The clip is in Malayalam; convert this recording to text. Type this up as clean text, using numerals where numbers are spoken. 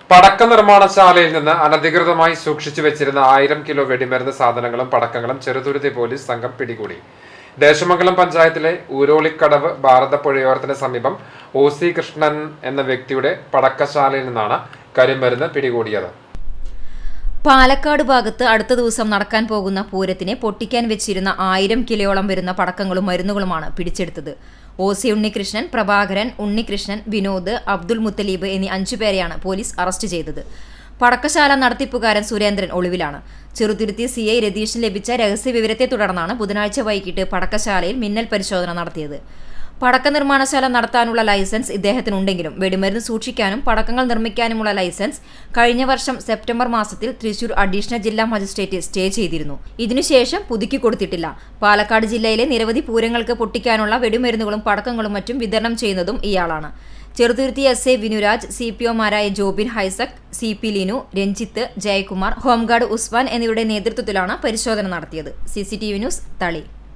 പടക്ക നിർമ്മാണശാലയിൽ നിന്ന് അനധികൃതമായി സൂക്ഷിച്ചു വെച്ചിരുന്ന 1000 കിലോ വെടിമരുന്ന് സാധനങ്ങളും പടക്കങ്ങളും ചെറുതുരുത്തി പോലീസ് സംഘം പിടികൂടി. ദേശമംഗലം പഞ്ചായത്തിലെ ഊരോളിക്കടവ് ഭാരതപ്പുഴയോരത്തിന് സമീപം OC കൃഷ്ണൻ എന്ന വ്യക്തിയുടെ പടക്കശാലയിൽ നിന്നാണ് കരിമരുന്ന് പിടികൂടിയത്. പാലക്കാട് ഭാഗത്ത് അടുത്ത ദിവസം നടക്കാൻ പോകുന്ന പൂരത്തിന് പൊട്ടിക്കാൻ വെച്ചിരുന്ന 1000 കിലോയോളം വരുന്ന പടക്കങ്ങളും മരുന്നുകളുമാണ് പിടിച്ചെടുത്തത്. OC ഉണ്ണികൃഷ്ണൻ, പ്രഭാകരൻ, ഉണ്ണികൃഷ്ണൻ, വിനോദ്, അബ്ദുൽ മുത്തലീബ് എന്നീ 5 പേരെയാണ് പോലീസ് അറസ്റ്റ് ചെയ്തത്. പടക്കശാല നടത്തിപ്പുകാരൻ സുരേന്ദ്രൻ ഒളിവിലാണ്. ചെറുതുരുത്തി CI രതീഷിന് ലഭിച്ച രഹസ്യ വിവരത്തെ തുടർന്നാണ് ബുധനാഴ്ച വൈകിട്ട് പടക്കശാലയിൽ മിന്നൽ പരിശോധന നടത്തിയത്. പടക്ക നിർമ്മാണശാല നടത്താനുള്ള ലൈസൻസ് ഇദ്ദേഹത്തിനുണ്ടെങ്കിലും വെടിമരുന്ന് സൂക്ഷിക്കാനും പടക്കങ്ങൾ നിർമ്മിക്കാനുമുള്ള ലൈസൻസ് കഴിഞ്ഞ വർഷം സെപ്റ്റംബർ മാസത്തിൽ തൃശൂർ അഡീഷണൽ ജില്ലാ മജിസ്ട്രേറ്റ് സ്റ്റേ ചെയ്തിരുന്നു. ഇതിനുശേഷം പുതുക്കി കൊടുത്തിട്ടില്ല. പാലക്കാട് ജില്ലയിലെ നിരവധി പൂരങ്ങൾക്ക് പൊട്ടിക്കാനുള്ള വെടിമരുന്നുകളും പടക്കങ്ങളും മറ്റും വിതരണം ചെയ്യുന്നതും ഇയാളാണ്. Cheruthuruthy SA Vinuraj, CPOമാരായ Jobin ഹൈസക്, CP Linu, Ranjith, Jayakumar, home guard Usman എന്നിവരുടെ നേതൃത്വത്തിലാണ് പരിശോധന നടത്തിയത്. CCTV ന്യൂസ്, തളി.